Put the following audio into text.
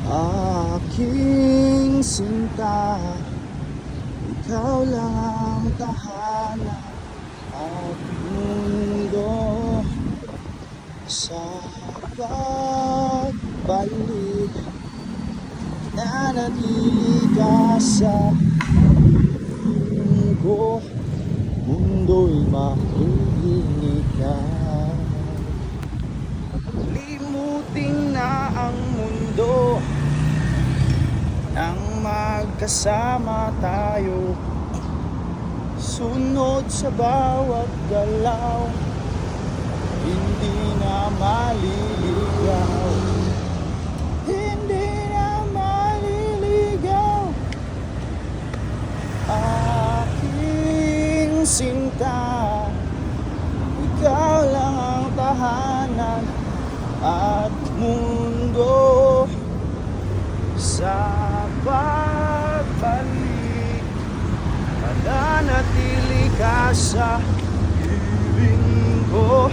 Aking sinta, ikaw lang ang tahanan at mundo. Sa pagbalik, nanatili ka sa piling ko. Mundo'y mahihinig na. Limutin na ang mundo nang magkasama tayo. Sunod sa bawat galaw, hindi na maliligaw. Hindi na maliligaw. Aking sinta, ikaw lang ang tahanan at mundo. Sa pagbalik, mananatili ka sa piling ko.